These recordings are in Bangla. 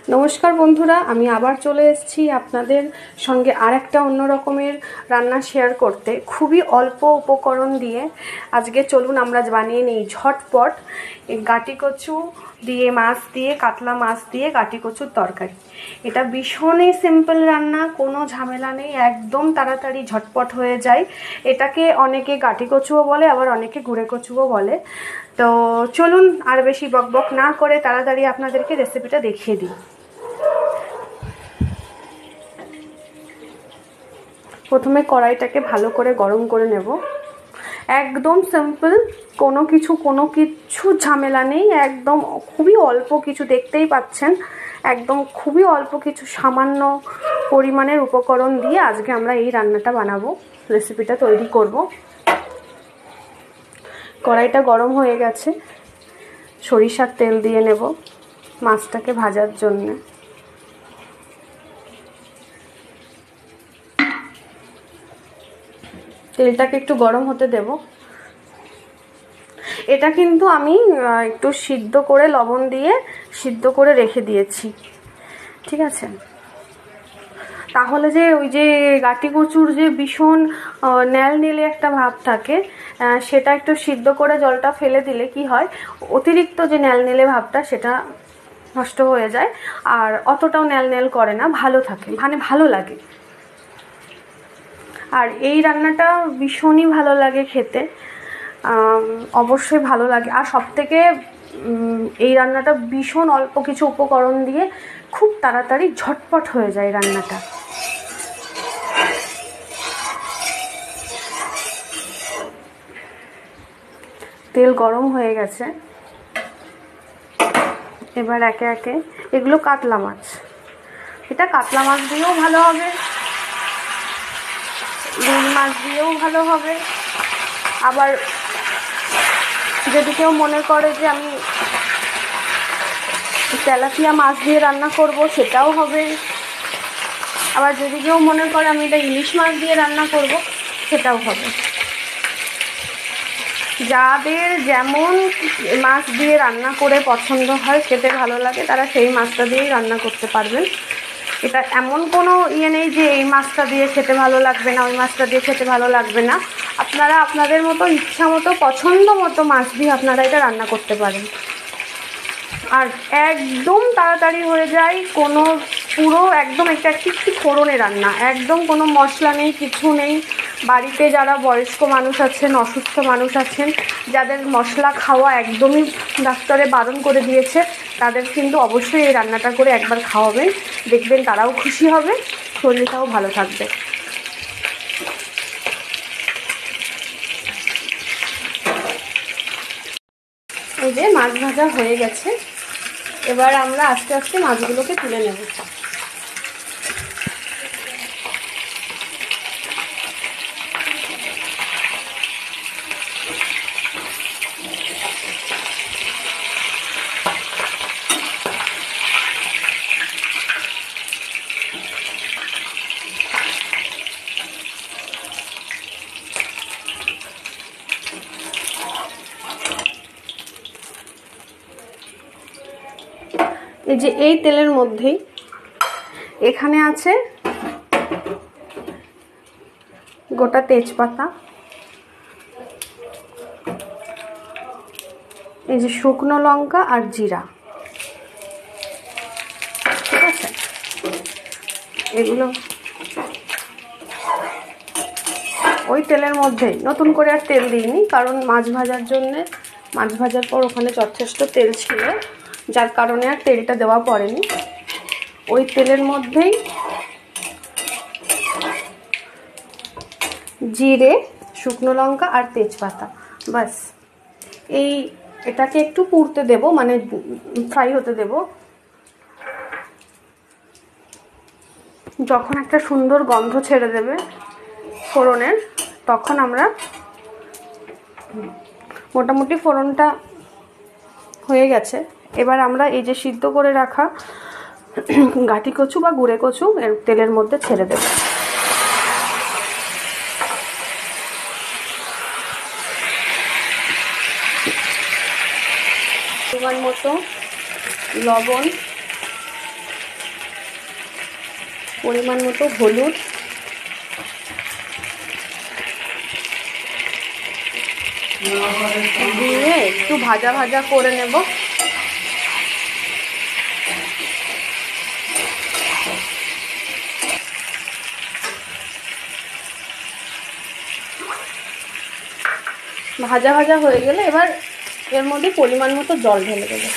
নমস্কার বন্ধুরা, আমি আবার চলে এসেছি আপনাদের সঙ্গে আরেকটা অন্য রকমের রান্না শেয়ার করতে। খুবই অল্প উপকরণ দিয়ে আজকে চলুন আমরা বানিয়ে নিই ঝটপট গাটি কচু দিয়ে মাছ দিয়ে কাতলা মাছ দিয়ে গাটি কচুর তরকারি। এটা ভীষণই সিম্পল রান্না, কোনো ঝামেলা নেই, একদম তাড়াতাড়ি ঝটপট হয়ে যায়। এটাকে অনেকে গাটি কচুও বলে, আবার অনেকে গুঁড়ে কচুও বলে। তো চলুন আর বেশি বকবক না করে তাড়াতাড়ি আপনাদেরকে রেসিপিটা দেখিয়ে দিই। প্রথমে কড়াইটাকে ভালো করে গরম করে নেব। একদম সিম্পল, কোনো কিছু ঝামেলা নেই, একদম খুবই অল্প কিছু, দেখতেই পাচ্ছেন একদম খুবই অল্প কিছু সামান্য পরিমাণের উপকরণ দিয়ে আজকে আমরা এই রান্নাটা বানাবো, রেসিপিটা তৈরি করব। কড়াইটা গরম হয়ে গেছে, সরিষার তেল দিয়ে নেব মাছটাকে ভাজার জন্য। তেলটাকে একটু গরম হতে দেব। এটা কিন্তু আমি একটু সিদ্ধ করে লবণ দিয়ে সিদ্ধ করে রেখে দিয়েছি, ঠিক আছে? তাহলে যে ওই যে গাটি কচুর যে ভীষণ ন্যালনেলে একটা ভাব থাকে, সেটা একটু সিদ্ধ করে জলটা ফেলে দিলে কি হয়, অতিরিক্ত যে ন্যালনেলে ভাবটা সেটা নষ্ট হয়ে যায়, আর অতটাও ন্যালনেল করে না, ভালো থাকে, মানে ভালো লাগে। আর এই রান্নাটা ভীষণই ভালো লাগে খেতে, অবশ্যই ভালো লাগে। আর সবথেকে এই রান্নাটা ভীষণ অল্প কিছু উপকরণ দিয়ে খুব তাড়াতাড়ি ঝটপট হয়ে যায় রান্নাটা। তেল গরম হয়ে গেছে, এবার একে একে এগুলো কাতলা মাছ, এটা কাতলা মাছ দিয়েও ভালো হবে, রুই মাছ দিয়েও ভালো হবে। আবার যদি কেউ মনে করে যে আমি তেলাপিয়া মাছ দিয়ে রান্না করব, সেটাও হবে। আবার যদি কেউ মনে করে আমি এটা ইলিশ মাছ দিয়ে রান্না করব, সেটাও হবে। যাদের যেমন মাছ দিয়ে রান্না করে পছন্দ হয়, খেতে ভালো লাগে, তারা সেই মাছটা দিয়েই রান্না করতে পারবেন। এটা এমন কোনো নেই যে এই মাছটা দিয়ে খেতে ভালো লাগবে না, ওই মাছটা দিয়ে খেতে ভালো লাগবে না। আপনারা আপনাদের মতো ইচ্ছা মতো পছন্দ মতো মাছ দিয়ে আপনারা এটা রান্না করতে পারেন। আর একদম তাড়াতাড়ি হয়ে যায়, কোনো পুরো একদম একটা একটি ফোড়নে রান্না, একদম কোনো মশলা নেই, কিছু নেই। বাড়িতে যারা বয়স্ক মানুষ আছেন, অসুস্থ মানুষ আছেন, যাদের মশলা খাওয়া একদমই ডাক্তারে বারণ করে দিয়েছে, তাদের কিন্তু অবশ্যই এই রান্নাটা করে একবার খাওয়াবেন, দেখবেন তারাও খুশি হবে, শরীরটাও ভালো থাকবে। এই যে মাছ ভাজা হয়ে গেছে, এবার আমরা আস্তে আস্তে মাছগুলোকে তুলে নেব। এই যে এই তেলের মধ্যেই এখানে আছে গোটা তেজপাতা, এই যে শুকনো লঙ্কা আর জিরা, ঠিক আছে? এগুলো ওই তেলের মধ্যেই, নতুন করে আর তেল দিইনি, কারণ মাছ ভাজার জন্যে, মাছ ভাজার পর ওখানে যথেষ্ট তেল ছিল, যার কারণে আর তেলটা দেওয়া পড়েনি। ওই তেলের মধ্যেই জিরে, শুকনো লঙ্কা আর তেজপাতা, বাস। এটাকে একটু পুড়তে দেব, মানে ফ্রাই হতে দেব। যখন একটা সুন্দর গন্ধ ছেড়ে দেবে ফোড়নের, তখন আমরা মোটামুটি ফোড়নটা হয়ে গেছে। এবার আমরা এই যে সিদ্ধ করে রাখা গাটি কচু বা গুঁড়ে কচু এর তেলের মধ্যে ছেড়ে দেব। পরিমাণ মতো লবণ, পরিমাণ মতো হলুদ, দিয়ে একটু ভাজা ভাজা করে নেব। ভাজা ভাজা হয়ে গেলে এবার এর মধ্যে পরিমাণ মতো জল ঢেলে দেবো।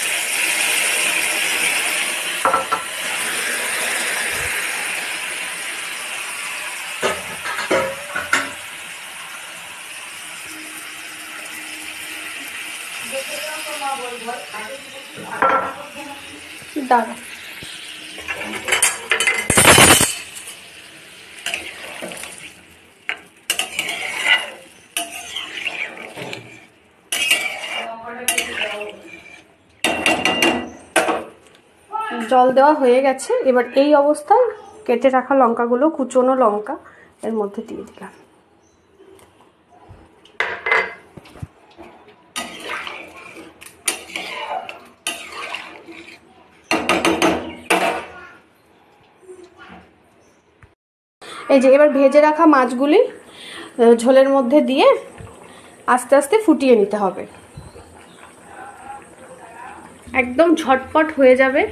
দাঁড়া, জল দেওয়া হয়ে গেছে। এবার এই অবস্থায় কেটে রাখা লঙ্কাগুলো, কুচনো লঙ্কা এর মধ্যে দিয়ে দিলাম। এই যে এবার ভেজে রাখা মাছগুলি ঝোলের মধ্যে দিয়ে আস্তে আস্তে ফুটিয়ে নিতে হবে। একদম ঝটপট হয়ে যাবে,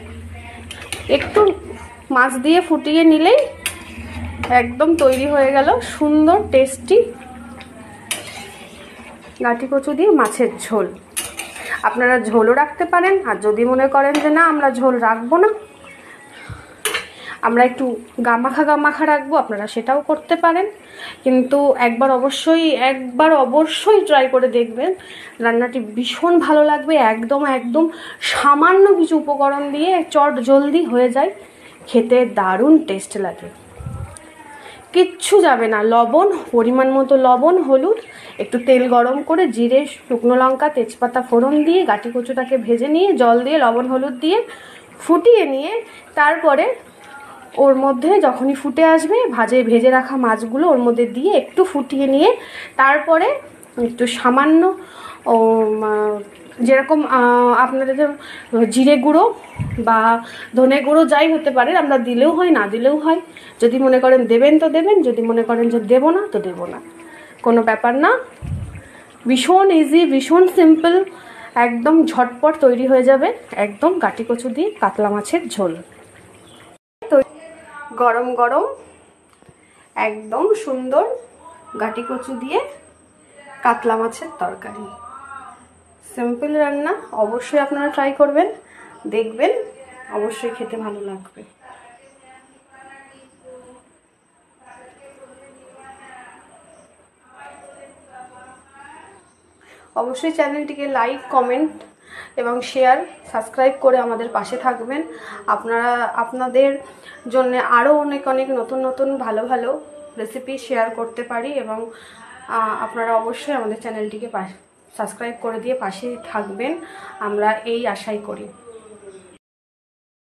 একটু মাছ দিয়ে ফুটিয়ে নিলেই একদম তৈরি হয়ে গেল সুন্দর টেস্টি গাঁটি কচু দিয়ে মাছের ঝোল। আপনারা ঝোলও রাখতে পারেন, আর যদি মনে করেন যে না আমরা ঝোল রাখবো না, আমরা একটু গামাখা গামাখা রাখবো, আপনারা সেটাও করতে পারেন। কিন্তু একবার অবশ্যই ট্রাই করে দেখবেন, রান্নাটি ভীষণ ভালো লাগবে। একদম সামান্য কিছু উপকরণ দিয়ে চট জলদি হয়ে যায়, খেতে দারুণ টেস্ট লাগে। কিচ্ছু যাবে না, লবণ, পরিমাণ মতো লবণ, হলুদ, একটু তেল গরম করে জিরে, শুকনো লঙ্কা, তেজপাতা ফোড়ন দিয়ে গাঁটি কচুটাকে ভেজে নিয়ে জল দিয়ে লবণ হলুদ দিয়ে ফুটিয়ে নিয়ে তারপরে ওর মধ্যে যখনই ফুটে আসবে ভেজে রাখা মাছগুলো ওর মধ্যে দিয়ে একটু ফুটিয়ে নিয়ে তারপরে একটু সামান্য যেরকম আপনাদের জিরে গুঁড়ো বা ধনে গুঁড়ো যাই হতে পারে, আমরা দিলেও হয় না দিলেও হয়। যদি মনে করেন দেবেন তো দেবেন, যদি মনে করেন যে দেবো না তো দেবো না, কোনো ব্যাপার না। ভীষণ ইজি, ভীষণ সিম্পল, একদম ঝটপট তৈরি হয়ে যাবে একদম গাঁটি কচু দিয়ে কাতলা মাছের ঝোল। গরম গরম একদম সুন্দর গাঁটি কচু দিয়ে কাতলা মাছের তরকারি, সিম্পল রান্না। অবশ্যই আপনারা ট্রাই করবেন, দেখবেন অবশ্যই খেতে ভালো লাগবে। অবশ্যই চ্যানেলটিকে লাইক, কমেন্ট এবং শেয়ার, সাবস্ক্রাইব করে আমাদের পাশে থাকবেন। আপনাদের জন্য আরও অনেক নতুন ভালো রেসিপি শেয়ার করতে পারি, এবং আপনারা অবশ্যই আমাদের চ্যানেলটিকে সাবস্ক্রাইব করে দিয়ে পাশে থাকবেন, আমরা এই আশাই করি।